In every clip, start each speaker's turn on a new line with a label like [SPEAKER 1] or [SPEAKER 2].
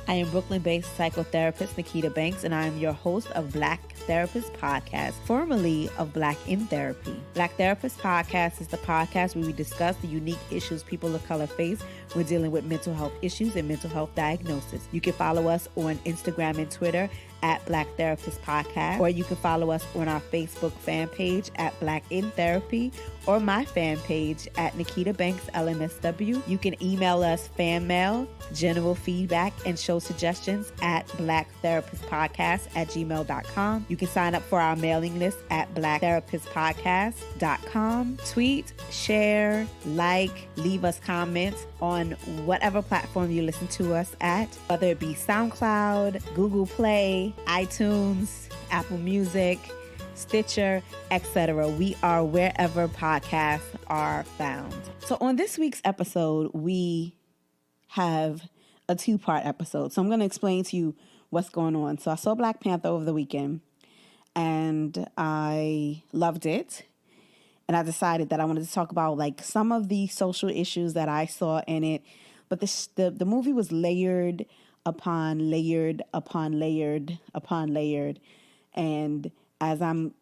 [SPEAKER 1] I am Brooklyn-based psychotherapist Nikita Banks, and I am your host of Black Therapist Podcast, formerly of Black in Therapy. Black Therapist Podcast is the podcast where we discuss the unique issues people of color face when dealing with mental health issues and mental health diagnosis. You can follow us on Instagram and Twitter at Black Therapist Podcast, or you can follow us on our Facebook fan page at Black in Therapy, or my fan page at Nikita Banks LMSW. You can email us fan mail, general feedback, and show suggestions at blacktherapistpodcast@gmail.com. You can sign up for our mailing list at blacktherapistpodcast.com. Tweet, share, like, leave us comments on whatever platform you listen to us at, whether it be SoundCloud, Google Play, iTunes, Apple Music, Stitcher, etc. We are wherever podcasts are found. So on this week's episode, we have a two-part episode. So I'm going to explain to you what's going on. So I saw Black Panther over the weekend and I loved it. And I decided that I wanted to talk about like some of the social issues that I saw in it. But the movie was layered upon layered upon layered upon layered. And as I'm,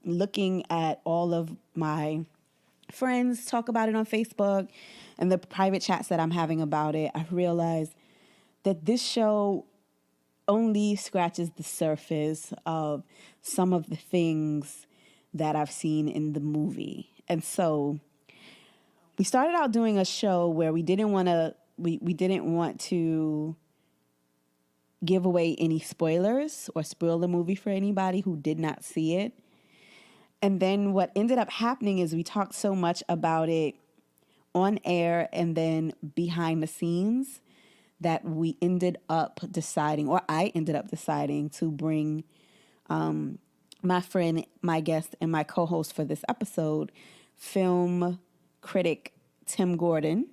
[SPEAKER 1] looking at all of my friends talk about it on Facebook and the private chats that I'm having about it, I realized that this show only scratches the surface of some of the things that I've seen in the movie. And so we started out doing a show where we didn't want to give away any spoilers or spoil the movie for anybody who did not see it. And then what ended up happening is we talked so much about it on air and then behind the scenes that I ended up deciding to bring my friend, my guest, and my co-host for this episode, film critic Tim Gordon,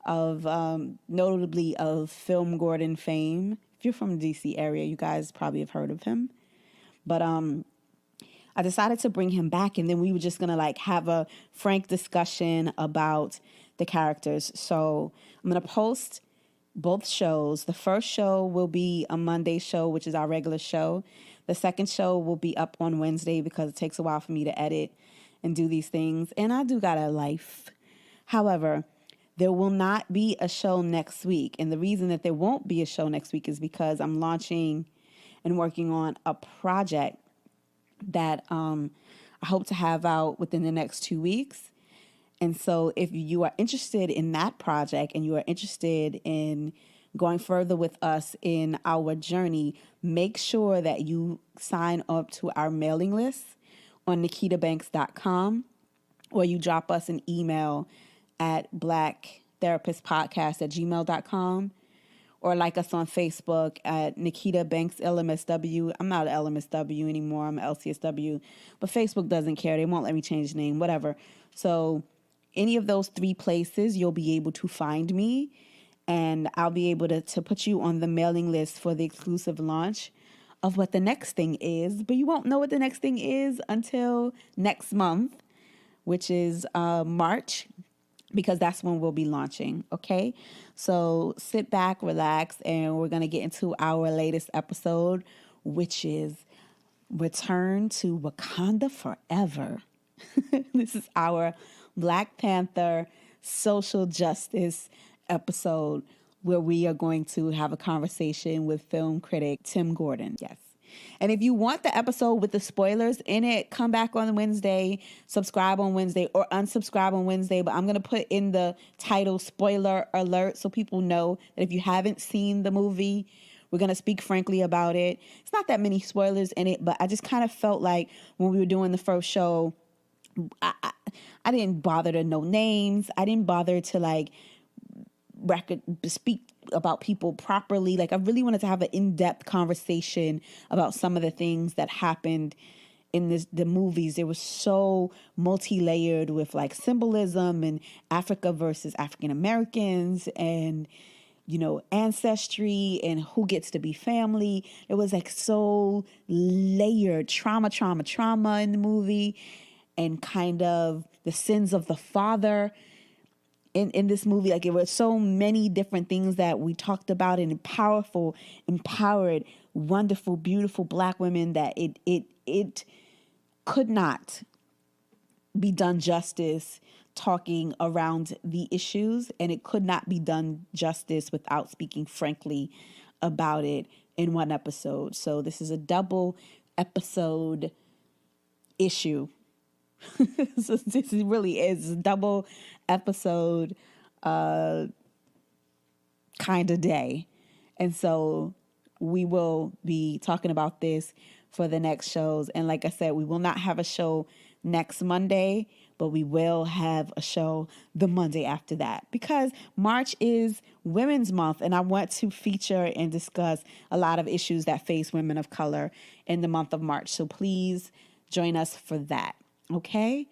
[SPEAKER 1] notably of Film Gordon fame. If you're from the DC area, you guys probably have heard of him. But I decided to bring him back, and then we were just going to have a frank discussion about the characters. So I'm going to post both shows. The first show will be a Monday show, which is our regular show. The second show will be up on Wednesday because it takes a while for me to edit and do these things. And I do got a life. However, there will not be a show next week. And the reason that there won't be a show next week is because I'm launching and working on a project that I hope to have out within the next 2 weeks. And so if you are interested in that project and you are interested in going further with us in our journey, make sure that you sign up to our mailing list on nikitabanks.com, or you drop us an email at blacktherapistpodcast@gmail.com, or like us on Facebook at Nikita Banks LMSW. I'm not an LMSW anymore. I'm an LCSW. But Facebook doesn't care. They won't let me change the name, whatever. So any of those three places, you'll be able to find me. And I'll be able to put you on the mailing list for the exclusive launch of what the next thing is. But you won't know what the next thing is until next month, which is March, because that's when we'll be launching, okay? So sit back, relax, and we're going to get into our latest episode, which is Return to Wakanda Forever. This is our Black Panther social justice episode where we are going to have a conversation with film critic Tim Gordon. Yes. And if you want the episode with the spoilers in it, come back on Wednesday, subscribe on Wednesday, or unsubscribe on Wednesday. But I'm going to put in the title spoiler alert so people know that if you haven't seen the movie, we're going to speak frankly about it. It's not that many spoilers in it, but I just kind of felt like when we were doing the first show, I didn't bother to know names. I didn't bother to speak about people properly. I really wanted to have an in-depth conversation about some of the things that happened in the movies. They were so multi-layered with symbolism and Africa versus African Americans and ancestry and who gets to be family. It was so layered, trauma in the movie, and kind of the sins of the father in this movie. Like, it was so many different things that we talked about, and powerful, empowered, wonderful, beautiful Black women, that it could not be done justice talking around the issues, and it could not be done justice without speaking frankly about it in one episode. So this is a double episode issue. So this really is a double episode kind of day. And so we will be talking about this for the next shows. And like I said, we will not have a show next Monday, but we will have a show the Monday after that, because March is Women's Month, and I want to feature and discuss a lot of issues that face women of color in the month of March. So please join us for that. Okay?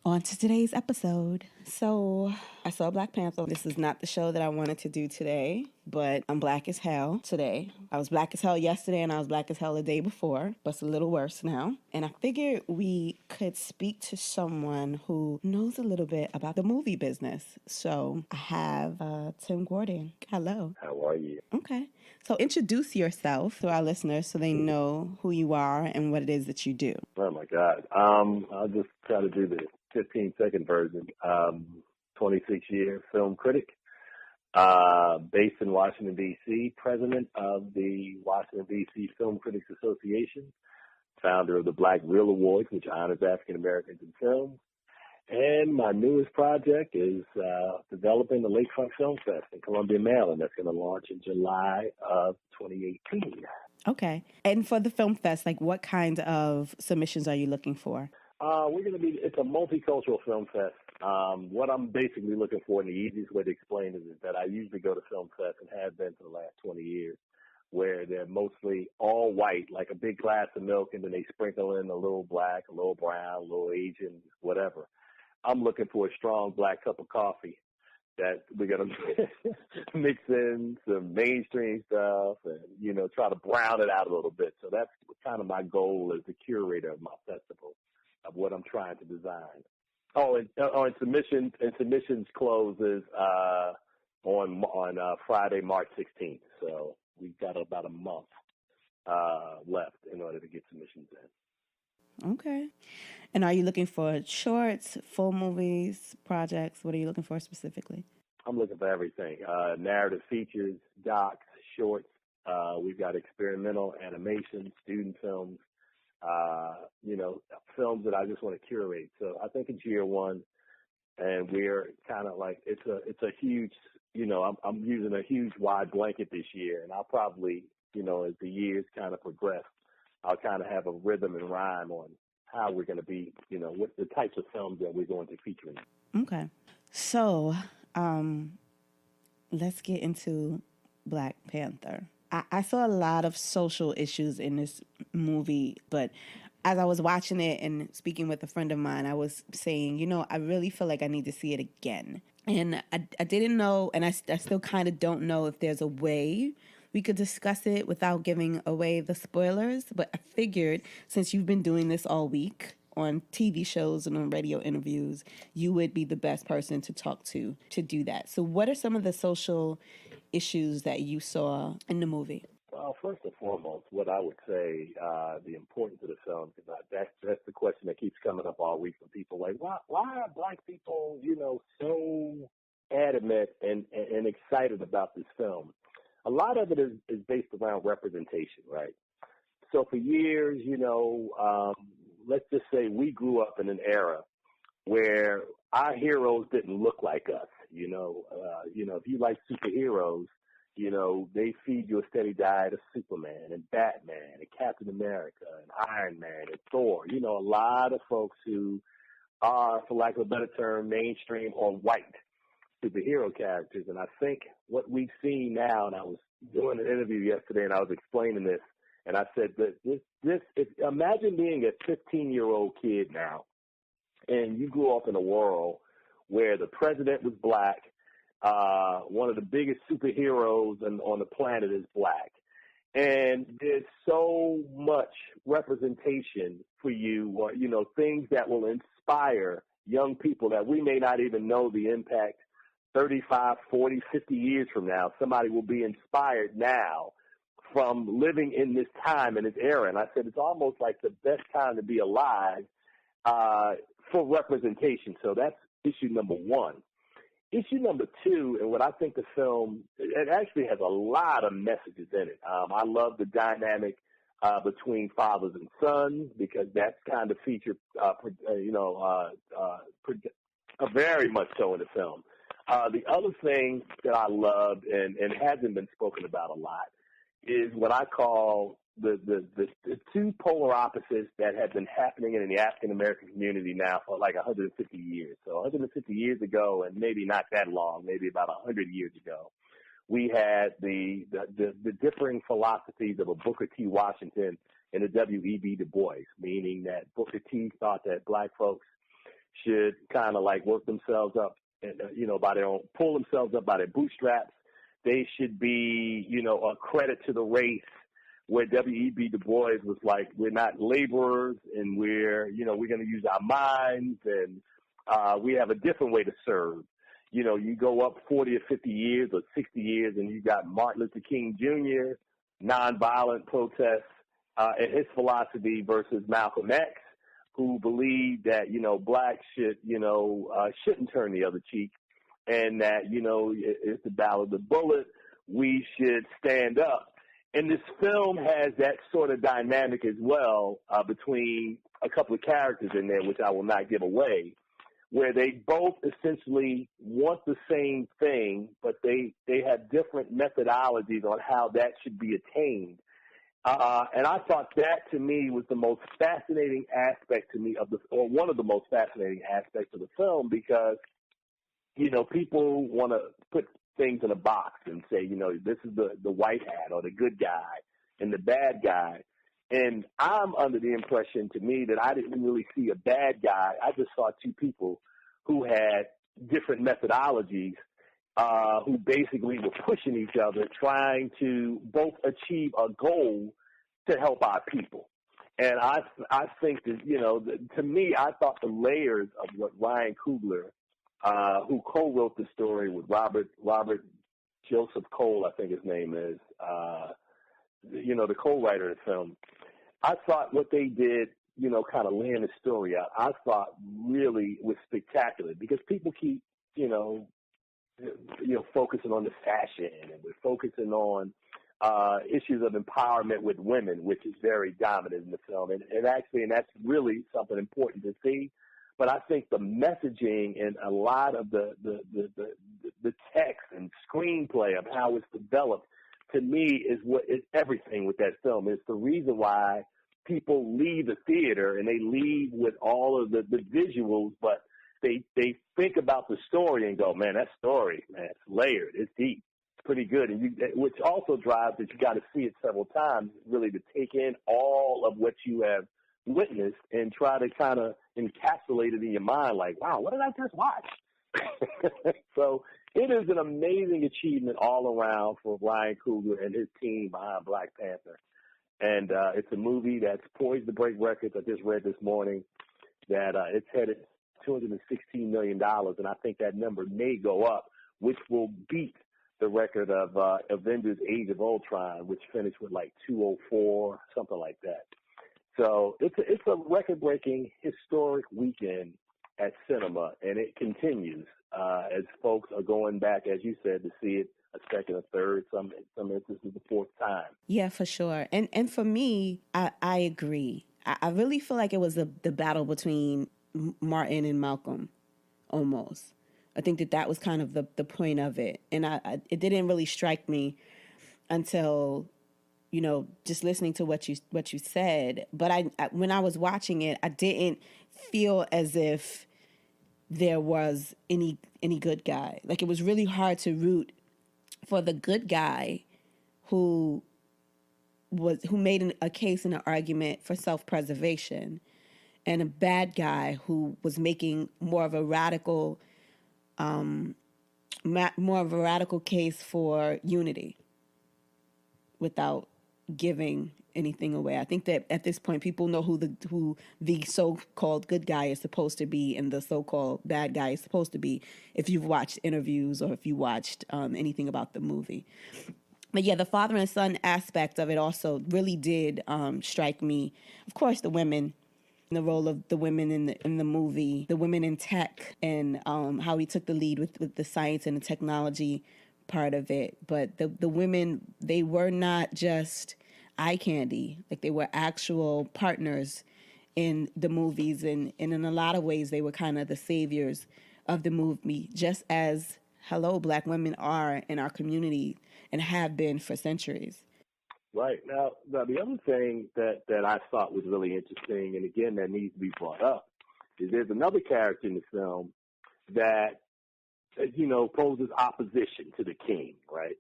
[SPEAKER 1] On to today's episode. So I saw Black Panther. This is not the show that I wanted to do today, but I'm Black as hell today. I was Black as hell yesterday, and I was Black as hell the day before, but it's a little worse now. And I figured we could speak to someone who knows a little bit about the movie business. So I have Tim Gordon. Hello.
[SPEAKER 2] How are you?
[SPEAKER 1] Okay. So introduce yourself to our listeners so they know who you are and what it is that you do.
[SPEAKER 2] Oh, my God. I'll just try to do the 15-second version. 26-year film critic, based in Washington, D.C., president of the Washington, D.C. Film Critics Association, founder of the Black Reel Awards, which honors African Americans in film. And my newest project is developing the Lakefront Film Fest in Columbia, Maryland. That's going to launch in July of 2018.
[SPEAKER 1] Okay. And for the film fest, like, what kind of submissions are you looking for?
[SPEAKER 2] It's a multicultural film fest. What I'm basically looking for, and the easiest way to explain it, is that I usually go to film fest and have been for the last 20 years, where they're mostly all white, like a big glass of milk, and then they sprinkle in a little Black, a little brown, a little Asian, whatever. I'm looking for a strong Black cup of coffee that we're going to mix in some mainstream stuff and, try to brown it out a little bit. So that's kind of my goal as the curator of my festival, of what I'm trying to design. And submissions closes on Friday, March 16th. So we've got about a month left in order to get submissions in.
[SPEAKER 1] Okay. And are you looking for shorts, full movies, projects? What are you looking for specifically?
[SPEAKER 2] I'm looking for everything. Narrative features, docs, shorts. We've got experimental animation, student films, films that I just want to curate. So I think it's year one, and we're kind of like, it's a huge, I'm using a huge wide blanket this year, and I'll probably, as the years kind of progress, I'll kind of have a rhythm and rhyme on how we're going to be, what the types of films that we're going to feature in.
[SPEAKER 1] Okay. So, let's get into Black Panther. I saw a lot of social issues in this movie, but as I was watching it and speaking with a friend of mine, I was saying, I really feel like I need to see it again. And I didn't know, and I still kind of don't know if there's a way we could discuss it without giving away the spoilers. But I figured, since you've been doing this all week on TV shows and on radio interviews, you would be the best person to talk to do that. So what are some of the social issues that you saw in the movie?
[SPEAKER 2] Well, first and foremost, what I would say, the importance of the film, because that's the question that keeps coming up all week from people, like, why are Black people, so adamant and excited about this film? A lot of it is based around representation, right? So for years, let's just say we grew up in an era where our heroes didn't look like us. If you like superheroes, they feed you a steady diet of Superman and Batman and Captain America and Iron Man and Thor. A lot of folks who are, for lack of a better term, mainstream or white superhero characters. And I think what we've seen now, and I was doing an interview yesterday and I was explaining this, and I said that imagine being a 15-year-old kid now, and you grew up in a world where the president was Black, one of the biggest superheroes on the planet is Black. And there's so much representation for you, or, things that will inspire young people that we may not even know the impact 35, 40, 50 years from now, somebody will be inspired now from living in this time and this era. And I said, it's almost like the best time to be alive for representation. So that's issue number one. Issue number two, and what I think the film, it actually has a lot of messages in it. I love the dynamic between fathers and sons, because that's kind of featured, very much so in the film. The other thing that I loved and hasn't been spoken about a lot is what I call the two polar opposites that have been happening in the African American community now for like 150 years. So 150 years ago, and maybe not that long, maybe about 100 years ago, we had the differing philosophies of a Booker T. Washington and a W.E.B. Du Bois, meaning that Booker T. thought that black folks should kind of like work themselves up, by their own, pull themselves up by their bootstraps. They should be, a credit to the race, where W.E.B. Du Bois was like, we're not laborers, and we're going to use our minds, and we have a different way to serve. You go up 40 or 50 years or 60 years, and you got Martin Luther King Jr., nonviolent protests, and his philosophy versus Malcolm X, who believed that, blacks shouldn't turn the other cheek, and that, it's the battle of the bullet. We should stand up. And this film has that sort of dynamic as well between a couple of characters in there, which I will not give away, where they both essentially want the same thing, but they have different methodologies on how that should be attained. And I thought that, to me, was the most fascinating aspect to me or one of the most fascinating aspects of the film, because, people want to put things in a box and say, this is the white hat or the good guy and the bad guy. And I'm under the impression, to me, that I didn't really see a bad guy. I just saw two people who had different methodologies, who basically were pushing each other, trying to both achieve a goal to help our people. And I think that, to me, I thought the layers of what Ryan Coogler, who co-wrote the story with Robert Joseph Cole, I think his name is, the co-writer of the film, I thought what they did, kind of laying the story out, I thought really was spectacular, because people keep, focusing on the fashion, and we're focusing on issues of empowerment with women, which is very dominant in the film. And that's really something important to see. But I think the messaging and a lot of the text and screenplay of how it's developed, to me, is what is everything with that film. It's the reason why people leave the theater and they leave with all of the visuals, but they think about the story and go, man, that story, man, it's layered, it's deep, it's pretty good. And which also drives that you got to see it several times, really, to take in all of what you have witnessed and try to kind of encapsulate it in your mind, like, wow, what did I just watch? So it is an amazing achievement all around for Ryan Coogler and his team behind Black Panther. And it's a movie that's poised to break records. I just read this morning that it's headed $216 million, and I think that number may go up, which will beat the record of Avengers Age of Ultron, which finished with like 204, something like that. So it's a record-breaking, historic weekend at cinema, and it continues as folks are going back, as you said, to see it a second, a third, some instances the fourth time.
[SPEAKER 1] Yeah, for sure. And for me, I agree. I really feel like it was the battle between Martin and Malcolm, almost. I think that was kind of the point of it. And it didn't really strike me until, just listening to what you said. But I when I was watching it, I didn't feel as if there was any good guy. Like, it was really hard to root for the good guy who made a case and an argument for self-preservation, and a bad guy who was making more of a radical case for unity without giving anything away. I think that at this point, people know who the so-called good guy is supposed to be and the so-called bad guy is supposed to be if you've watched interviews or if you watched anything about the movie. But yeah, the father and son aspect of it also really did strike me. Of course, the women, the role of the women in the movie, the women in tech, and how he took the lead with the science and the technology part of it. But the women, they were not just eye candy. Like, they were actual partners in the movies, and in a lot of ways they were kind of the saviors of the movie, just as Black women are in our community and have been for centuries.
[SPEAKER 2] Right. Now, the other thing that I thought was really interesting, and again, that needs to be brought up, is there's another character in the film that, poses opposition to the king, right?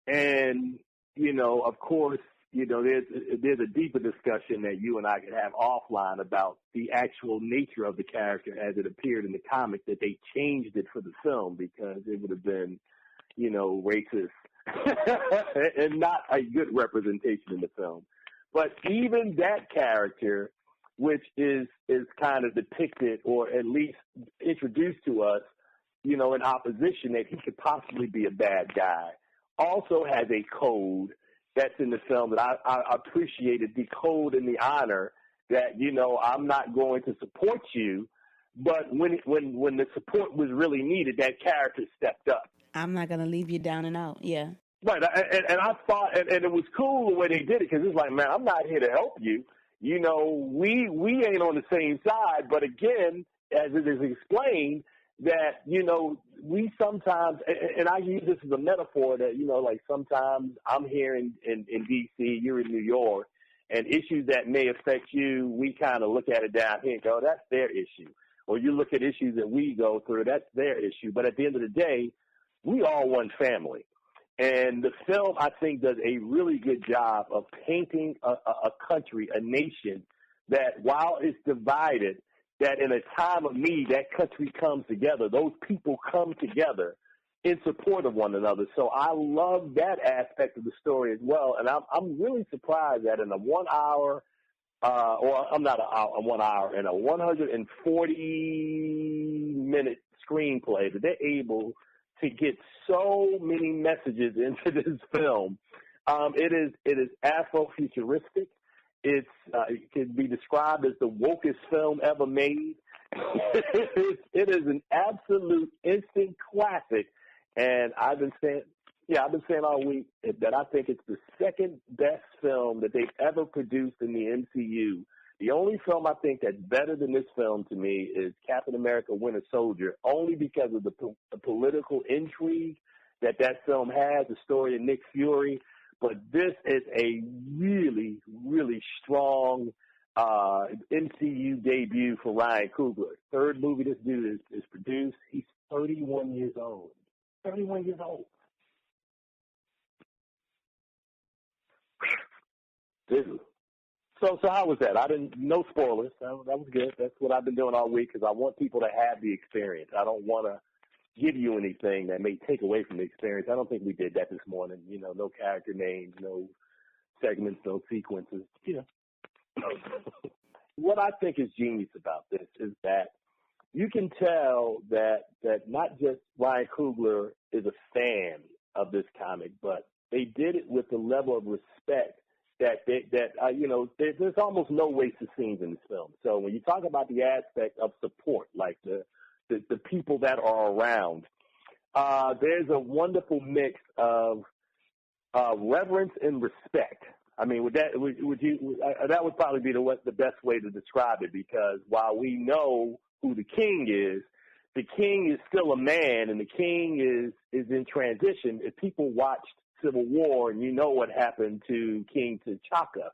[SPEAKER 2] And, of course, there's a deeper discussion that you and I could have offline about the actual nature of the character as it appeared in the comic, that they changed it for the film because it would have been, racist and not a good representation in the film. But even that character, which is kind of depicted or at least introduced to us, in opposition that he could possibly be a bad guy, also has a code that's in the film that I appreciated, the code and the honor that, I'm not going to support you, but when the support was really needed, that character stepped up.
[SPEAKER 1] I'm not going to leave you down and out. Yeah.
[SPEAKER 2] Right. And I thought, and it was cool the way they did it, because it's like, man, I'm not here to help you. We ain't on the same side. But again, as it is explained, that, we sometimes, and I use this as a metaphor that, like sometimes I'm here in D.C., you're in New York, and issues that may affect you, we kind of look at it down here and go, that's their issue. Or you look at issues that we go through, that's their issue. But at the end of the day, we all one family. And the film, I think, does a really good job of painting a country, a nation, that while it's divided, that in a time of need, that country comes together. Those people come together in support of one another. So I love that aspect of the story as well. And I'm really surprised that in a 1 hour, in a 140-minute screenplay, that they're able to get so many messages into this film. It is Afrofuturistic. It can be described as the wokest film ever made. It is an absolute instant classic, and I've been saying all week that I think it's the second best film that they've ever produced in the MCU. The only film I think that's better than this film to me is Captain America: Winter Soldier, only because of the political intrigue that film has, the story of Nick Fury. But this is a really, really strong MCU debut for Ryan Coogler. Third movie this dude is produced. He's 31 years old. 31 years old. Dude. So how was that? No spoilers. That was good. That's what I've been doing all week, because I want people to have the experience. I don't want to give you anything that may take away from the experience. I don't think we did that this morning. No character names, no segments, no sequences. What I think is genius about this is that you can tell that not just Ryan Coogler is a fan of this comic, but they did it with the level of respect that there's almost no wasted scenes in this film. So when you talk about the aspect of support, like the people that are around, there's a wonderful mix of reverence and respect. I mean, that would probably be the best way to describe it, because while we know who the king is still a man, and the king is in transition. If people watched Civil War, and what happened to King T'Chaka,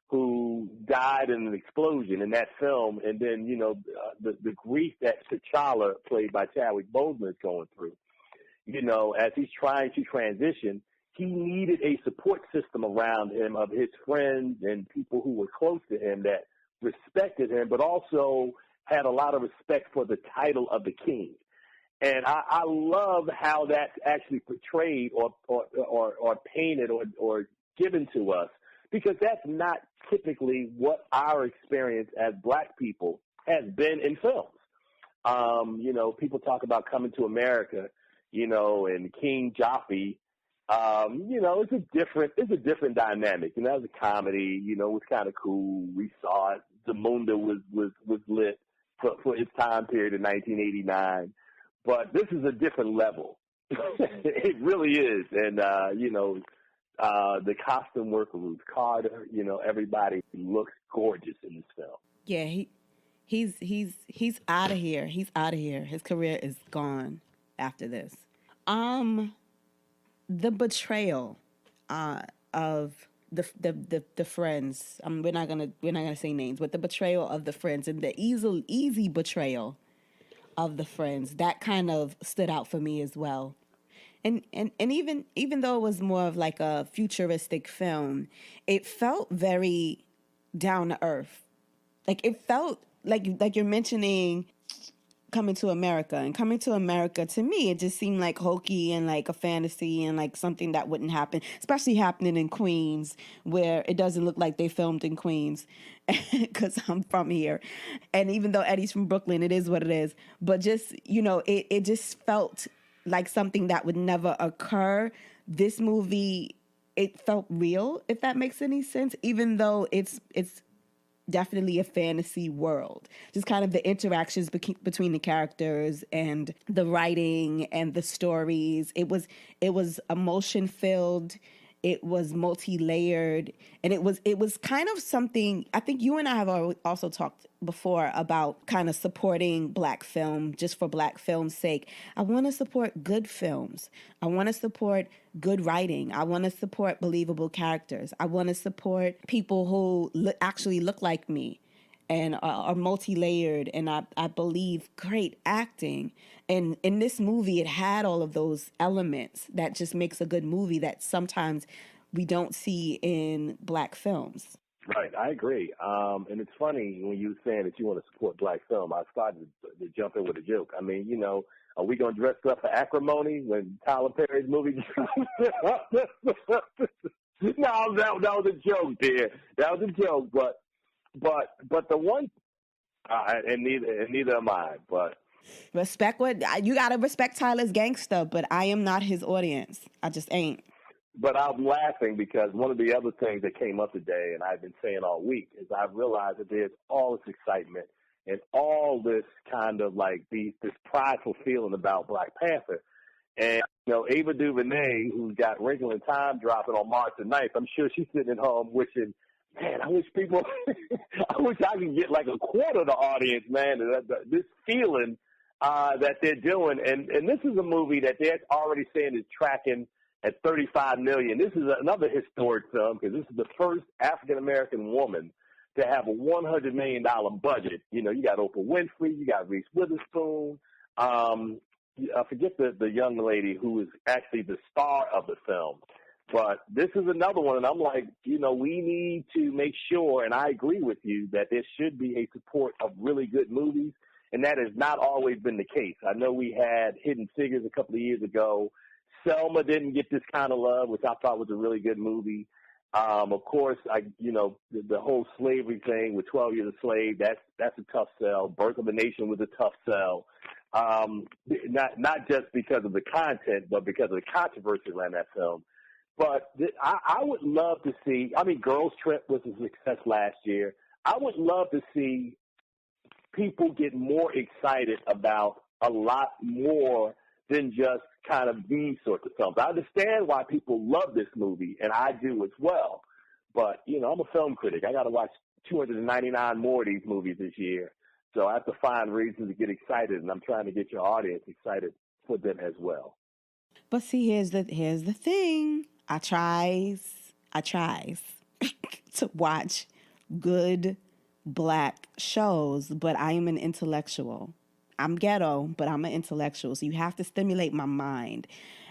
[SPEAKER 2] who died in an explosion in that film, and then, the grief that T'Challa, played by Chadwick Boseman, is going through. As he's trying to transition, he needed a support system around him of his friends and people who were close to him that respected him, but also had a lot of respect for the title of the king. And I love how that's actually portrayed or painted or given to us because that's not typically what our experience as black people has been in films. People talk about Coming to America, and King Joffrey. It's a different dynamic. That was a comedy. It was kind of cool. We saw it. Zamunda was lit for its time period in 1989. But this is a different level. It really is. And, the costume worker, Ruth Carter, everybody looks gorgeous in this film.
[SPEAKER 1] Yeah, he's out of here. He's out of here. His career is gone after this. The betrayal of the friends. We're not gonna say names, but the betrayal of the friends and the easy betrayal of the friends, that kind of stood out for me as well. And even though it was more of like a futuristic film, it felt very down to earth. Like it felt like you're mentioning Coming to America. And Coming to America, to me, it just seemed like hokey and like a fantasy and like something that wouldn't happen, especially happening in Queens, where it doesn't look like they filmed in Queens, because I'm from here. And even though Eddie's from Brooklyn, it is what it is. But just, it just felt like something that would never occur. This movie, it felt real, if that makes any sense, even though it's definitely a fantasy world. Just kind of the interactions between the characters and the writing and the stories. It was emotion filled. It was multi-layered, and it was kind of something. I think you and I have also talked before about kind of supporting black film just for black film's sake. I want to support good films. I want to support good writing. I want to support believable characters. I want to support people who actually look like me and are multi-layered, and I believe great acting. And in this movie, it had all of those elements that just makes a good movie that sometimes we don't see in black films.
[SPEAKER 2] Right, I agree. And it's funny when you were saying that you want to support black film. I started to jump in with a joke. I mean, are we going to dress up for acrimony when Tyler Perry's movie? No, that was a joke, dear. That was a joke, but the one, and neither am I. But
[SPEAKER 1] respect you gotta respect Tyler's gangster, but I am not his audience. I just ain't.
[SPEAKER 2] But I'm laughing because one of the other things that came up today, and I've been saying all week, is I've realized that there's all this excitement and all this kind of like this prideful feeling about Black Panther. And, Ava DuVernay, who's got Wrinkle in Time dropping on March the 9th, I'm sure she's sitting at home wishing, man, I wish I could get like a quarter of the audience, man, this feeling that they're doing. And this is a movie that they're already saying is tracking at $35 million. This is another historic film because this is the first African-American woman to have a $100 million budget. You got Oprah Winfrey, you got Reese Witherspoon. I forget the young lady who is actually the star of the film. But this is another one, and I'm like, we need to make sure, and I agree with you, that there should be a support of really good movies, and that has not always been the case. I know we had Hidden Figures a couple of years ago. Selma didn't get this kind of love, which I thought was a really good movie. Of course, the whole slavery thing with 12 Years a Slave, that's a tough sell. Birth of a Nation was a tough sell. Not just because of the content, but because of the controversy around that film. But I would love to see, Girls Trip was a success last year. I would love to see people get more excited about a lot more than just kind of these sorts of films. I understand why people love this movie, and I do as well. But, I'm a film critic. I got to watch 299 more of these movies this year. So I have to find reasons to get excited, and I'm trying to get your audience excited for them as well.
[SPEAKER 1] But see, here's the thing. I tries to watch good black shows, but I am an intellectual. I'm ghetto, but I'm an intellectual, so you have to stimulate my mind.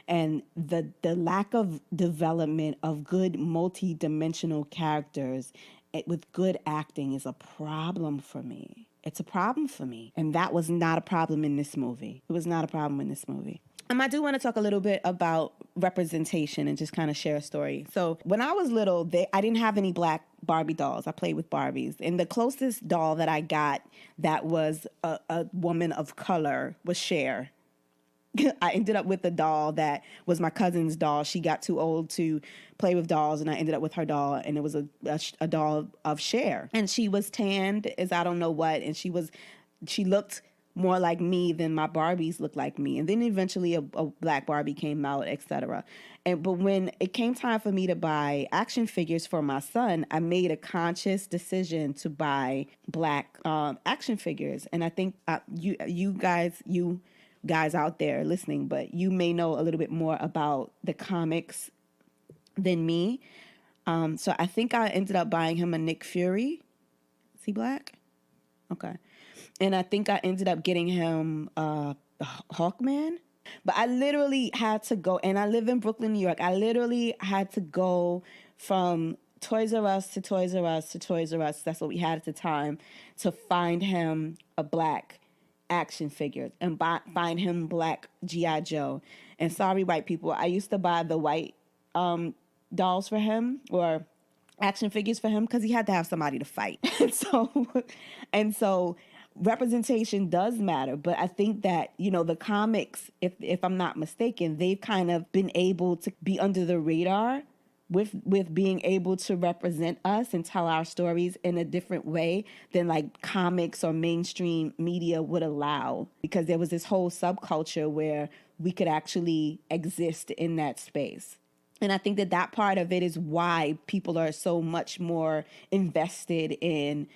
[SPEAKER 1] And the lack of development of good multi-dimensional characters with good acting is a problem for me. It's a problem for me. And that was not a problem in this movie. It was not a problem in this movie. I do want to talk a little bit about representation and just kind of share a story. So when I was little, I didn't have any black Barbie dolls. I played with Barbies. And the closest doll that I got that was a woman of color was Cher. I ended up with a doll that was my cousin's doll. She got too old to play with dolls, and I ended up with her doll, and it was a doll of Cher. And she was tanned as I don't know what, and she looked more like me than my Barbies looked like me. And then eventually a black Barbie came out, etc. But when it came time for me to buy action figures for my son, I made a conscious decision to buy black action figures. And I think you guys out there listening, but you may know a little bit more about the comics than me. So I think I ended up buying him a Nick Fury. Is he black? Okay. And I think I ended up getting him Hawkman. But I literally had to go, and I live in Brooklyn, New York. I literally had to go from Toys R Us to Toys R Us to Toys R Us. That's what we had at the time, to find him a black action figures and find him black G.I. Joe. And sorry, white people, I used to buy the white dolls for him, or action figures for him, because he had to have somebody to fight. and so representation does matter. But I think that, the comics, if I'm not mistaken, they've kind of been able to be under the radar with being able to represent us and tell our stories in a different way than like comics or mainstream media would allow, because there was this whole subculture where we could actually exist in that space. And I think that part of it is why people are so much more invested in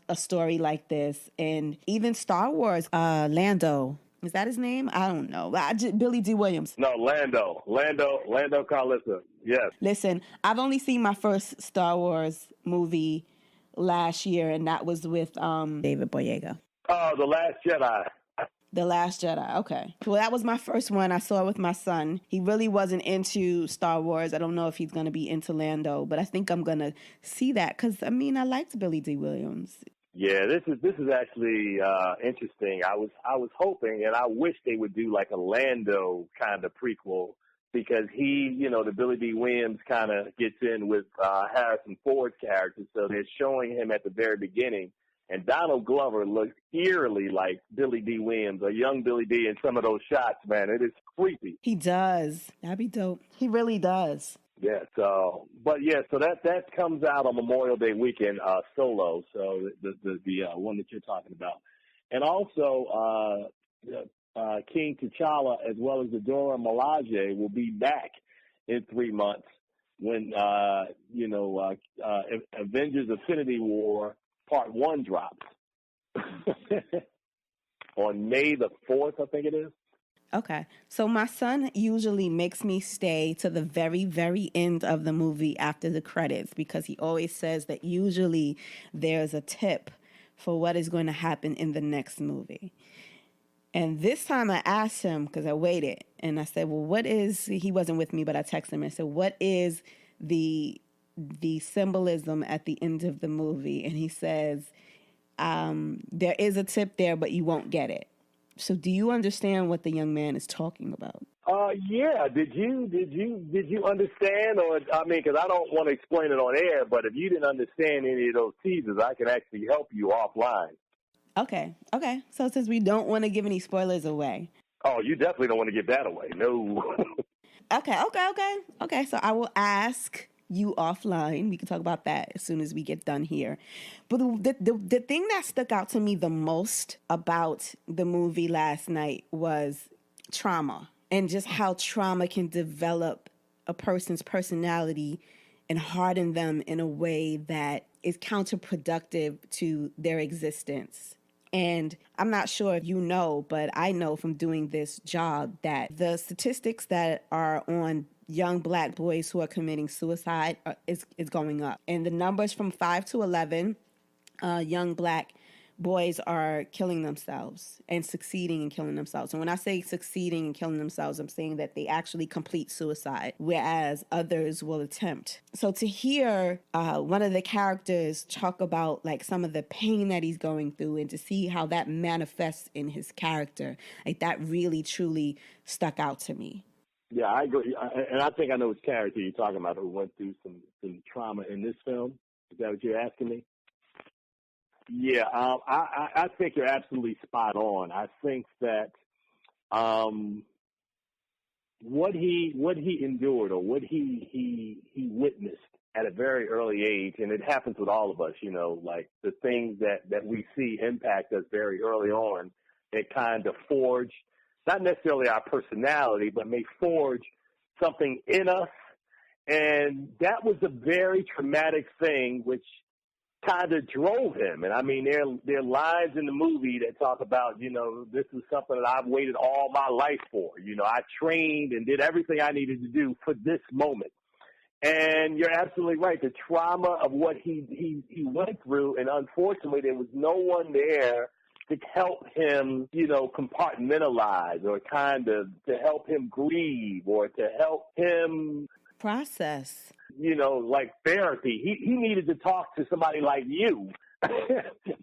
[SPEAKER 1] a story like this. And even Star Wars, Lando, is that his name? I don't know. Billy D. Williams.
[SPEAKER 2] No, Lando Calrissian. Yes.
[SPEAKER 1] Listen, I've only seen my first Star Wars movie last year, and that was with David Boyega.
[SPEAKER 2] Oh, The Last Jedi.
[SPEAKER 1] The Last Jedi. Okay. Well, that was my first one. I saw it with my son. He really wasn't into Star Wars. I don't know if he's going to be into Lando, but I think I'm going to see that because, I liked Billy D. Williams.
[SPEAKER 2] Yeah, this is actually interesting. I was hoping, and I wish they would do like a Lando kind of prequel, because he, the Billy D. Williams kind of gets in with Harrison Ford's character, so they're showing him at the very beginning. And Donald Glover looks eerily like Billy D. Williams, a young Billy D. in some of those shots, man. It is creepy.
[SPEAKER 1] He does. That'd be dope. He really does.
[SPEAKER 2] Yeah, so that comes out on Memorial Day weekend, Solo, so the one that you're talking about. And also, King T'Challa as well as Dora Milaje will be back in 3 months when, Avengers Infinity War Part 1 drops on May the 4th, I think it is.
[SPEAKER 1] Okay. So my son usually makes me stay to the very, very end of the movie after the credits, because he always says that usually there's a tip for what is going to happen in the next movie. And this time I asked him, because I waited, and I said, well, he wasn't with me, but I texted him and said, what is the symbolism at the end of the movie? And he says, there is a tip there, but you won't get it. So do you understand what the young man is talking about?
[SPEAKER 2] Yeah. Did you understand? Or, because I don't want to explain it on air, but if you didn't understand any of those teasers, I can actually help you offline.
[SPEAKER 1] Okay. So since we don't want to give any spoilers away.
[SPEAKER 2] Oh, you definitely don't want to give that away. No.
[SPEAKER 1] Okay. So I will ask you offline. We can talk about that as soon as we get done here. But the thing that stuck out to me the most about the movie last night was trauma, and just how trauma can develop a person's personality and harden them in a way that is counterproductive to their existence. And I'm not sure if you know, but I know from doing this job that the statistics that are on young black boys who are committing suicide is going up. And the numbers from 5 to 11, young black boys are killing themselves and succeeding in killing themselves. And when I say succeeding in killing themselves, I'm saying that they actually complete suicide, whereas others will attempt. So to hear one of the characters talk about like some of the pain that he's going through and to see how that manifests in his character, like that really truly stuck out to me.
[SPEAKER 2] Yeah, I agree. And I think I know which character you're talking about who went through some trauma in this film. Is that what you're asking me? Yeah, I think you're absolutely spot on. I think that what he endured or what he witnessed at a very early age, and it happens with all of us, like the things that we see impact us very early on, that kind of forge not necessarily our personality, but may forge something in us. And that was a very traumatic thing, which kind of drove him. And I mean, there are lines in the movie that talk about, this is something that I've waited all my life for. I trained and did everything I needed to do for this moment. And you're absolutely right. The trauma of what he went through, and unfortunately, there was no one there to help him, compartmentalize or kind of to help him grieve or to help him
[SPEAKER 1] process.
[SPEAKER 2] Like therapy. He needed to talk to somebody like you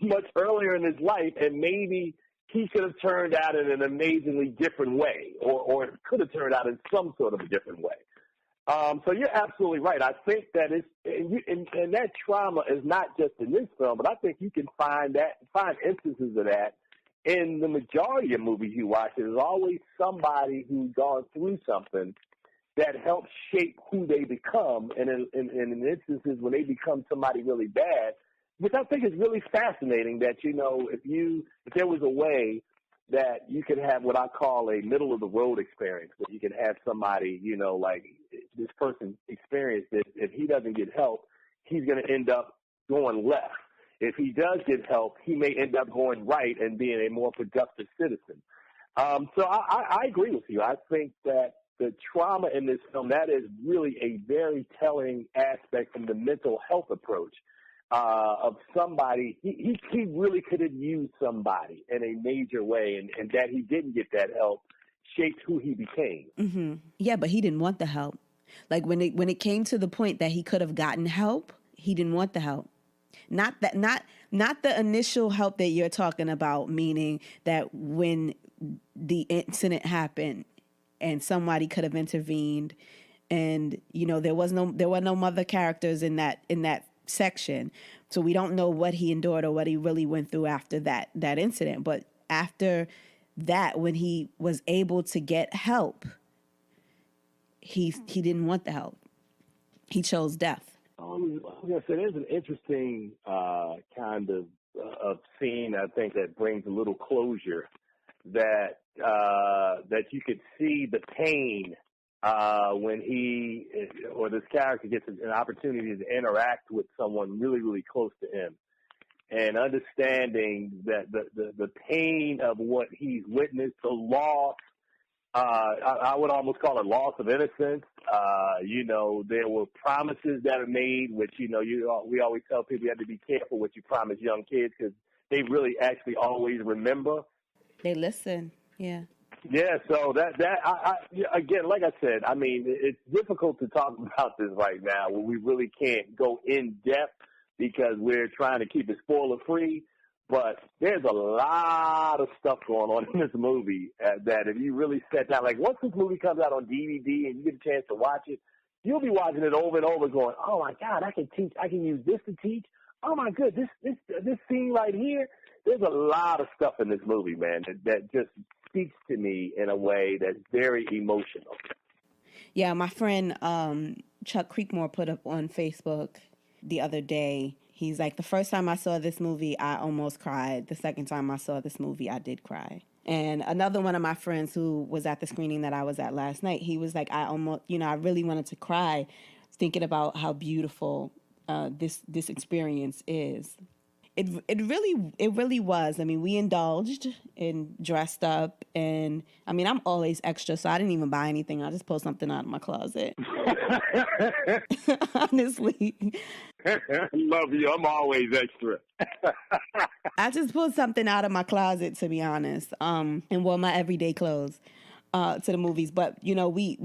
[SPEAKER 2] much earlier in his life, and maybe he could have turned out in an amazingly different way, or it could have turned out in some sort of a different way. So you're absolutely right. I think that and that trauma is not just in this film, but I think you can find instances of that in the majority of movies you watch. There's always somebody who's gone through something that helps shape who they become, and in instances when they become somebody really bad, which I think is really fascinating. That if there was a way that you could have what I call a middle of the road experience, where you can have somebody, like this person experienced this. If he doesn't get help, he's going to end up going left. If he does get help, he may end up going right and being a more productive citizen. So I agree with you. I think that the trauma in this film, that is really a very telling aspect from the mental health approach of somebody. He really could have used somebody in a major way, and that he didn't get that help shaped who he became.
[SPEAKER 1] Mm-hmm. Yeah, but he didn't want the help. Like when it came to the point that he could have gotten help, he didn't want the help. Not the initial help that you're talking about, meaning that when the incident happened and somebody could have intervened, and there were no mother characters in that section, so we don't know what he endured or what he really went through after that incident. But after that, when he was able to get help, he didn't want the help. He chose death.
[SPEAKER 2] I was going to say, there's an interesting kind of scene, I think, that brings a little closure, that you could see the pain when he or this character gets an opportunity to interact with someone really, really close to him, and understanding that the pain of what he's witnessed, the loss. I would almost call it loss of innocence. There were promises that are made, which, we always tell people you have to be careful what you promise young kids, because they really actually always remember.
[SPEAKER 1] They listen. Yeah.
[SPEAKER 2] Yeah. So again, like I said, I mean, it's difficult to talk about this right now when we really can't go in depth because we're trying to keep it spoiler free. But there's a lot of stuff going on in this movie that if you really sat down, like once this movie comes out on DVD and you get a chance to watch it, you'll be watching it over and over going, oh my God, I can use this to teach. Oh my goodness, this scene right here. There's a lot of stuff in this movie, man, that just speaks to me in a way that's very emotional.
[SPEAKER 1] Yeah, my friend Chuck Creekmore put up on Facebook the other day. He's like, the first time I saw this movie, I almost cried. The second time I saw this movie, I did cry. And another one of my friends who was at the screening that I was at last night, he was like, I almost, I really wanted to cry thinking about how beautiful this experience is. It really was. I mean, we indulged and dressed up, and I mean, I'm always extra, so I didn't even buy anything. I just pulled something out of my closet. Honestly,
[SPEAKER 2] love you. I'm always extra.
[SPEAKER 1] I just pulled something out of my closet, to be honest, and wore my everyday clothes to the movies. But you know, we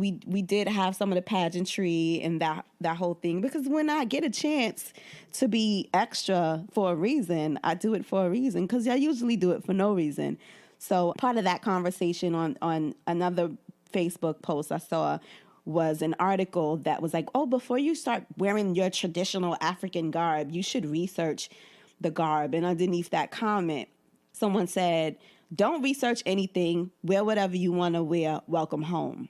[SPEAKER 1] did have some of the pageantry and that whole thing, because when I get a chance to be extra for a reason, I do it for a reason, because I usually do it for no reason. So part of that conversation on another Facebook post I saw was an article that was like, oh, before you start wearing your traditional African garb, you should research the garb. And underneath that comment, someone said, don't research anything, wear whatever you want to wear, welcome home.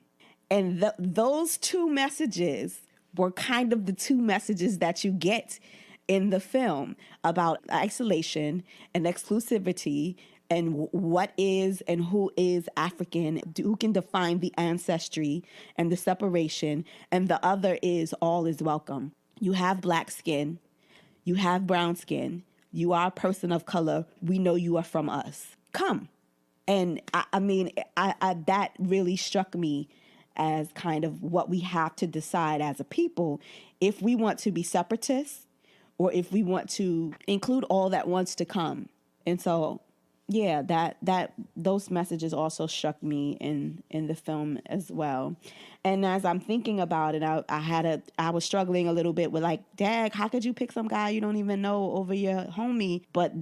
[SPEAKER 1] And those two messages were kind of the two messages that you get in the film about isolation and exclusivity and what is and who is African, who can define the ancestry and the separation. And the other is all is welcome. You have black skin, you have brown skin, you are a person of color, we know you are from us. Come. And I mean, that really struck me as kind of what we have to decide as a people, if we want to be separatists or if we want to include all that wants to come. And so, yeah, that those messages also struck me in the film as well. And as I'm thinking about it, I was struggling a little bit with like, dag, how could you pick some guy you don't even know over your homie? But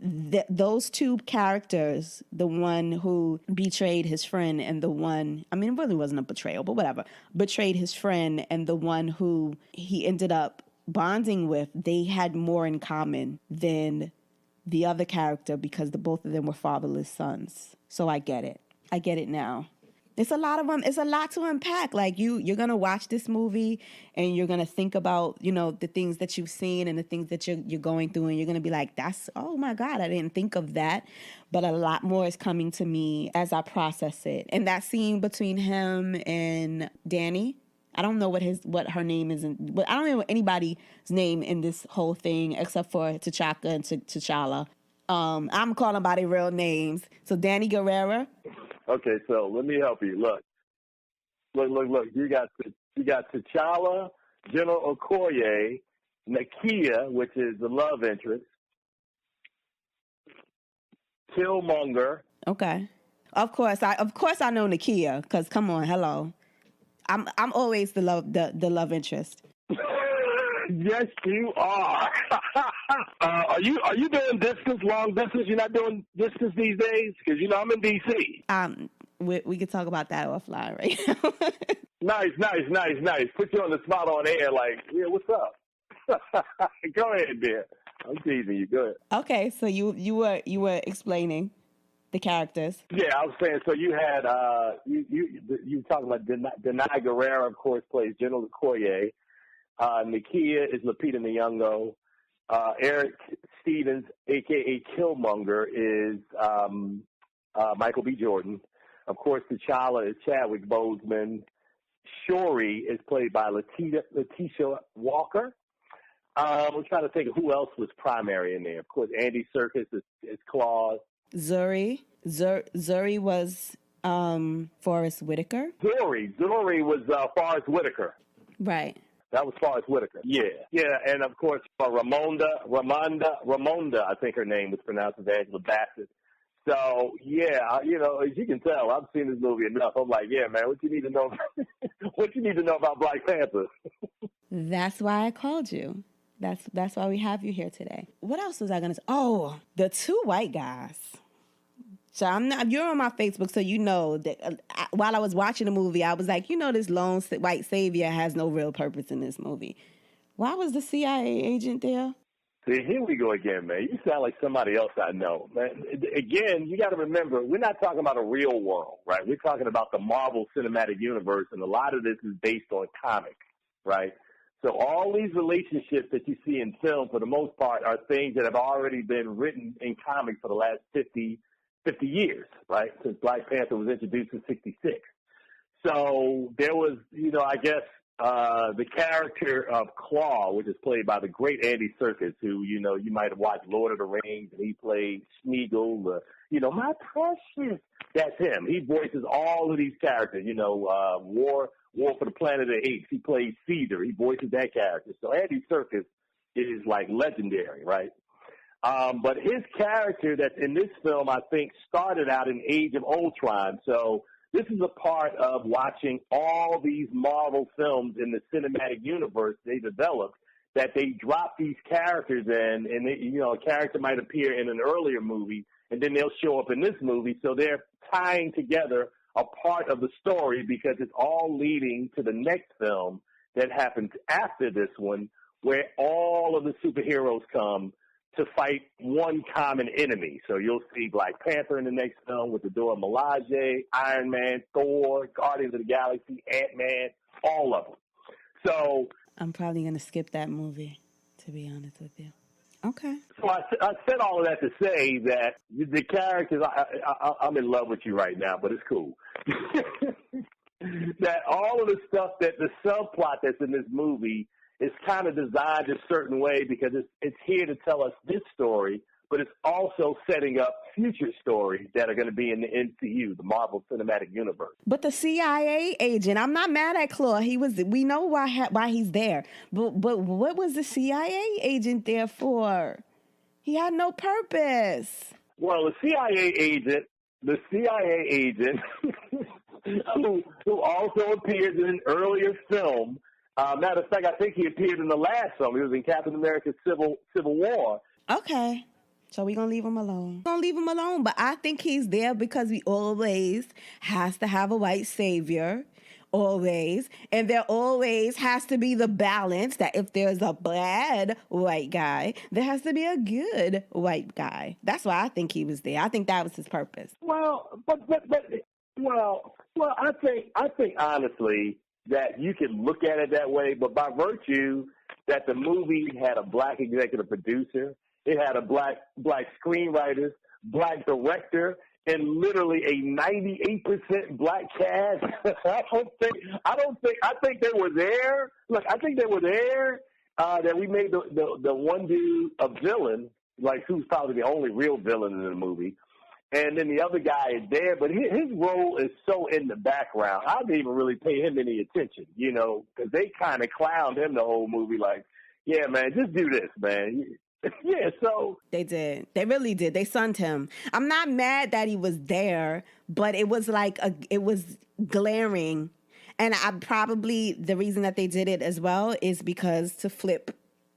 [SPEAKER 1] those two characters, the one who betrayed his friend and the one, I mean, it really wasn't a betrayal, but whatever, betrayed his friend and the one who he ended up bonding with, they had more in common than the other character, because both of them were fatherless sons. So I get it. I get it now. It's a lot of them. It's a lot to unpack. Like you're going to watch this movie and you're going to think about, you know, the things that you've seen and the things that you're going through. And you're going to be like, oh my God, I didn't think of that. But a lot more is coming to me as I process it. And that scene between him and Danny, I don't know what her name is, but I don't know anybody's name in this whole thing except for T'Chaka and T'Challa. I'm calling by their real names. So Danny Guerrero.
[SPEAKER 2] Okay, so let me help you. Look. You got T'Challa, General Okoye, Nakia, which is the love interest, Killmonger.
[SPEAKER 1] Okay, of course I know Nakia, because come on, hello. I'm always the love interest.
[SPEAKER 2] Yes, you are. Are you doing long distance? You're not doing distance these days? Because, you know, I'm in D.C.
[SPEAKER 1] We could talk about that offline right now.
[SPEAKER 2] Nice. Put you on the spot on air like, yeah, what's up? Go ahead, dear. I'm teasing you. Go ahead.
[SPEAKER 1] Okay, so you were explaining the characters.
[SPEAKER 2] Yeah, I was saying, so you had, you were talking about Denai Guerrero, of course, plays General Okoye. Nakia is Lupita Nyong'o. Eric Stevens, a.k.a. Killmonger, is Michael B. Jordan. Of course, T'Challa is Chadwick Boseman. Shuri is played by Letitia Walker. I'm trying to think of who else was primary in there. Of course, Andy Serkis is Claus.
[SPEAKER 1] Zuri was Forrest Whitaker.
[SPEAKER 2] Zuri was Forrest Whitaker.
[SPEAKER 1] Right.
[SPEAKER 2] That was Forrest Whitaker. Yeah, and of course Ramonda, I think her name was pronounced as Angela Bassett. So yeah, you know, as you can tell, I've seen this movie enough. I'm like, yeah, man, what you need to know? What you need to know about Black Panther? That's
[SPEAKER 1] why I called you. That's why we have you here today. What else was I gonna say? Oh, the two white guys. So you're on my Facebook, so you know that while I was watching the movie, I was like, you know, this lone white savior has no real purpose in this movie. Why was the CIA agent there?
[SPEAKER 2] See, here we go again, man. You sound like somebody else I know. Man, again, you got to remember, we're not talking about a real world, right? We're talking about the Marvel Cinematic Universe, and a lot of this is based on comics, right? So all these relationships that you see in film, for the most part, are things that have already been written in comics for the last 50 years, right, since Black Panther was introduced in 1966. So there was, you know, I guess the character of Claw, which is played by the great Andy Serkis, who, you know, you might have watched Lord of the Rings, and he played Smeagol, my precious. That's him. He voices all of these characters, War for the Planet of the Apes. He plays Caesar. He voices that character. So Andy Serkis is like legendary, right? But his character that's in this film, I think, started out in Age of Ultron. So this is a part of watching all these Marvel films in the cinematic universe they developed, that they drop these characters in, and a character might appear in an earlier movie, and then they'll show up in this movie. So they're tying together a part of the story because it's all leading to the next film that happens after this one, where all of the superheroes come to fight one common enemy. So you'll see Black Panther in the next film with the Dora Milaje, Iron Man, Thor, Guardians of the Galaxy, Ant-Man, all of them. So
[SPEAKER 1] I'm probably going to skip that movie, to be honest with you. Okay.
[SPEAKER 2] So I said all of that to say that the characters, I'm in love with you right now, but it's cool. That all of the stuff, that the subplot that's in this movie is kind of designed a certain way because it's here to tell us this story, but it's also setting up future stories that are going to be in the MCU, the Marvel Cinematic Universe.
[SPEAKER 1] But the CIA agent, I'm not mad at Claw. We know why he's there. But what was the CIA agent there for? He had no purpose.
[SPEAKER 2] Well, the CIA agent who also appeared in an earlier film. Matter of fact, I think he appeared in the last film. He was in Captain America: Civil War.
[SPEAKER 1] Okay. So we're going to leave him alone. But I think he's there because we always has to have a white savior. Always. And there always has to be the balance that if there's a bad white guy, there has to be a good white guy. That's why I think he was there. I think that was his purpose.
[SPEAKER 2] Well, I think honestly that you can look at it that way, but by virtue that the movie had a black executive producer, it had a black screenwriter, black director, and literally a 98% black cast. I think they were there. Look, I think they were there. That we made the one dude a villain, like who's probably the only real villain in the movie. And then the other guy is there, but his role is so in the background. I didn't even really pay him any attention, because they kind of clowned him the whole movie. Like, yeah, man, just do this, man. Yeah, so
[SPEAKER 1] they did. They really did. They sunned him. I'm not mad that he was there, but it was like it was glaring. And the reason that they did it as well is because to flip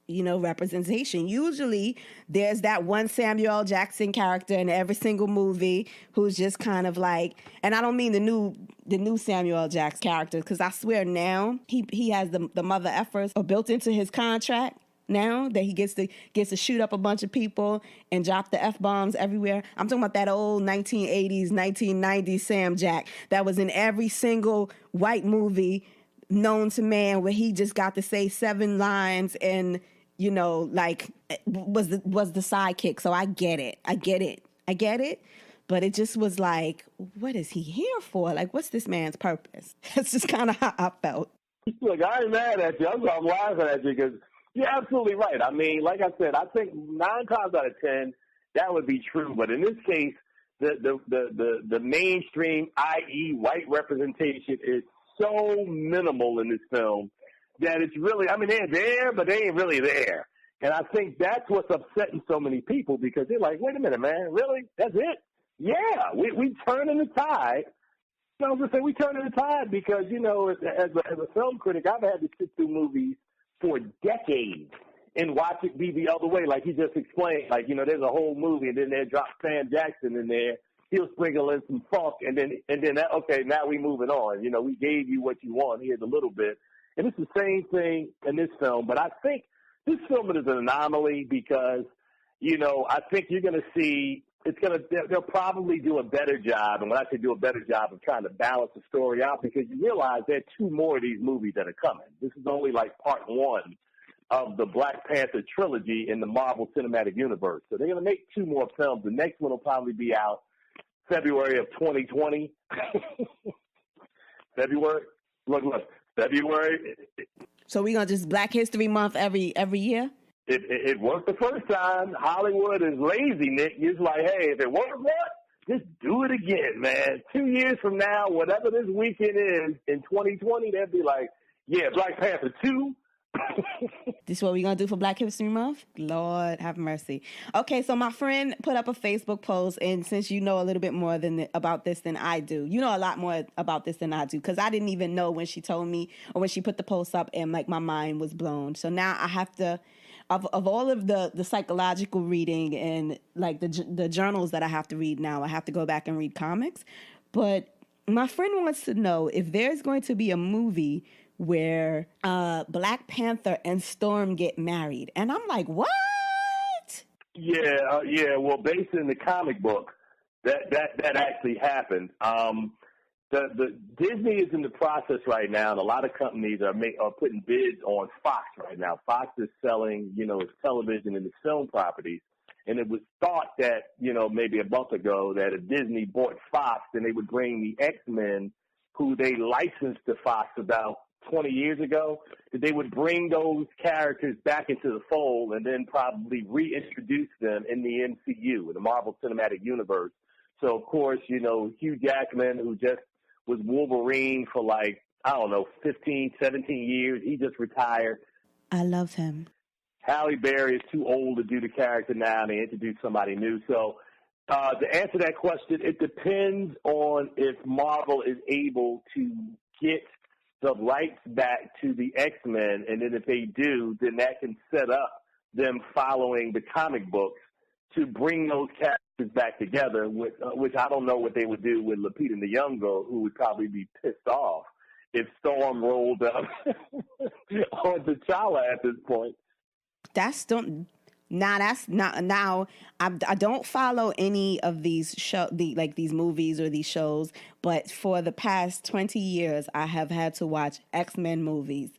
[SPEAKER 1] representation. Usually there's that one Samuel L. Jackson character in every single movie who's just kind of like, and I don't mean the new Samuel L. Jackson character, because I swear now he has the mother effers built into his contract now that he gets to shoot up a bunch of people and drop the F-bombs everywhere. I'm talking about that old 1980s, 1990s Sam Jack that was in every single white movie known to man, where he just got to say 7 lines and was the sidekick. So I get it. But it just was like, what is he here for? Like, what's this man's purpose? That's just kind of how I felt.
[SPEAKER 2] Look, I ain't mad at you. I'm laughing at you because you're absolutely right. I mean, like I said, I think 9 times out of 10 that would be true. But in this case, the mainstream, i.e., white representation, is so minimal in this film that it's really, they're there, but they ain't really there. And I think that's what's upsetting so many people, because they're like, wait a minute, man, really? That's it? Yeah, we turning the tide. I was going to say we turning the tide because, as a film critic, I've had to sit through movies for decades and watch it be the other way, like he just explained. Like, there's a whole movie, and then they drop Sam Jackson in there. He'll sprinkle in some funk, and then that, okay, now we moving on. We gave you what you want. Here's a little bit. And it's the same thing in this film. But I think this film is an anomaly because, I think you're going to see they'll probably do a better job. And when I say do a better job of trying to balance the story out, because you realize there are 2 more of these movies that are coming. This is only like part 1 of the Black Panther trilogy in the Marvel Cinematic Universe. So they're going to make 2 more films. The next one will probably be out February of 2020. February. Look, February.
[SPEAKER 1] So we're going to just Black History Month every year?
[SPEAKER 2] It worked the first time. Hollywood is lazy, Nick. It's like, hey, if it worked once, just do it again, man. 2 years from now, whatever this weekend is in 2020, they'll be like, yeah, Black Panther 2.
[SPEAKER 1] This is what we're going to do for Black History Month? Lord have mercy. Okay, so my friend put up a Facebook post, and since you know a little bit more about this than I do, you know a lot more about this than I do, because I didn't even know when she told me or when she put the post up, and like my mind was blown. So now I have to, of all of the psychological reading and like the journals that I have to read now, I have to go back and read comics. But my friend wants to know if there's going to be a movie where Black Panther and Storm get married. And I'm like, what?
[SPEAKER 2] Yeah. Well, based in the comic book, that actually happened. The Disney is in the process right now, and a lot of companies are putting bids on Fox right now. Fox is selling, its television and its film properties. And it was thought that, maybe a month ago that if Disney bought Fox, then they would bring the X-Men, who they licensed to Fox about 20 years ago, that they would bring those characters back into the fold and then probably reintroduce them in the MCU, in the Marvel Cinematic Universe. So, of course, Hugh Jackman, who just was Wolverine for 15, 17 years, he just retired.
[SPEAKER 1] I love him.
[SPEAKER 2] Halle Berry is too old to do the character now, and they introduced somebody new. So to answer that question, it depends on if Marvel is able to get the rights back to the X-Men, and then if they do, then that can set up them following the comic books to bring those characters back together, which I don't know what they would do with Lupita Nyong'o, who would probably be pissed off if Storm rolled up on T'Challa at this point.
[SPEAKER 1] That's not now. I don't follow any of these these movies or these shows, but for the past 20 years, I have had to watch X-Men movies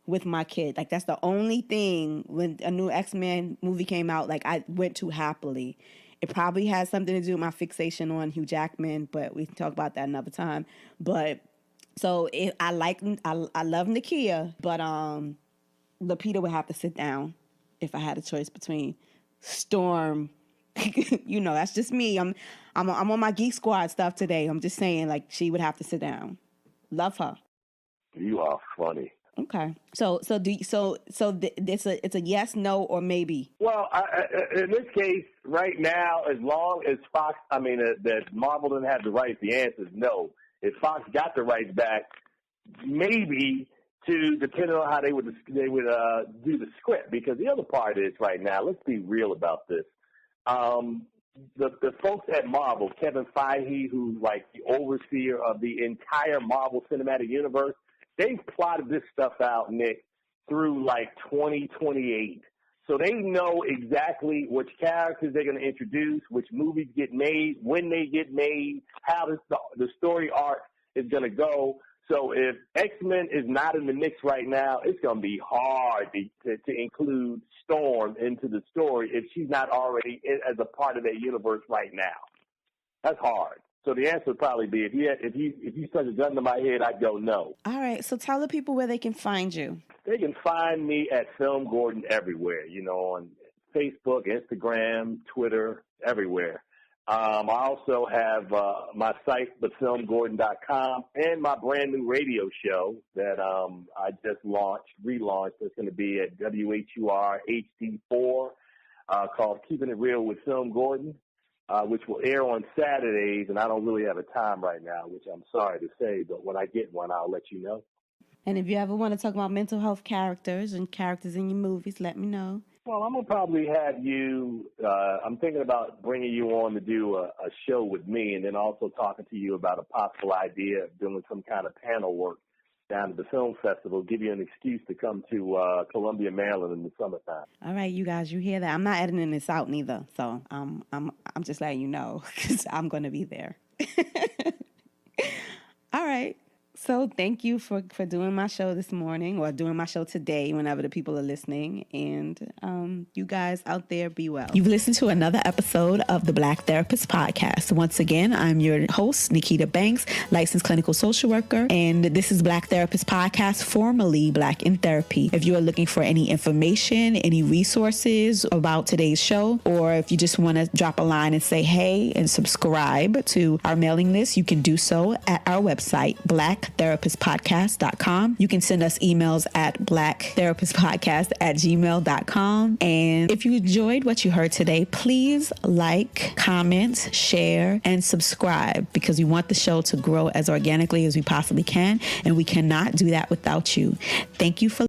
[SPEAKER 1] with my kid. Like, that's the only thing when a new X-Men movie came out, like, I went to happily. It probably has something to do with my fixation on Hugh Jackman, but we can talk about that another time. But so I love Nakia, but Lupita would have to sit down if I had a choice between Storm. That's just me. I'm on my Geek Squad stuff today. I'm just saying, like, she would have to sit down. Love her.
[SPEAKER 2] You are funny.
[SPEAKER 1] Okay. So it's a yes, no, or maybe.
[SPEAKER 2] Well, in this case, right now, as long as Fox, that Marvel didn't have the rights, the answer is no. If Fox got the rights back, maybe, to depending on how they would do the script. Because the other part is right now, let's be real about this. The folks at Marvel, Kevin Feige, who's like the overseer of the entire Marvel Cinematic Universe, they've plotted this stuff out, Nick, through like 2028. So they know exactly which characters they're going to introduce, which movies get made, when they get made, how the story arc is going to go. So if X-Men is not in the mix right now, it's going to be hard to include Storm into the story if she's not already as a part of that universe right now. That's hard. So the answer would probably be, if you stuck a gun to my head, I'd go no.
[SPEAKER 1] All right. So tell the people where they can find you.
[SPEAKER 2] They can find me at Film Gordon everywhere, on Facebook, Instagram, Twitter, everywhere. I also have my site, thefilmgordon.com, and my brand new radio show that I just relaunched. It's going to be at WHUR HD4 called Keeping It Real with Film Gordon, which will air on Saturdays, and I don't really have a time right now, which I'm sorry to say, but when I get one, I'll let you know.
[SPEAKER 1] And if you ever want to talk about mental health characters and characters in your movies, let me know.
[SPEAKER 2] Well, I'm going to probably have you, I'm thinking about bringing you on to do a show with me, and then also talking to you about a possible idea of doing some kind of panel work down at the film festival, give you an excuse to come to Columbia, Maryland in the summertime.
[SPEAKER 1] All right, you guys, you hear that? I'm not editing this out neither, so I'm just letting you know because I'm going to be there. All right. So thank you for doing my show this morning, or doing my show today, whenever the people are listening. And you guys out there, be well. You've listened to another episode of the Black Therapist Podcast. Once again, I'm your host, Nikita Banks, licensed clinical social worker. And this is Black Therapist Podcast, formerly Black in Therapy. If you are looking for any information, any resources about today's show, or if you just want to drop a line and say hey and subscribe to our mailing list, you can do so at our website, blacktherapistpodcast.com. You can send us emails at blacktherapistpodcast@gmail.com. And if you enjoyed what you heard today, please like, comment, share, and subscribe, because we want the show to grow as organically as we possibly can, and we cannot do that without you. Thank you for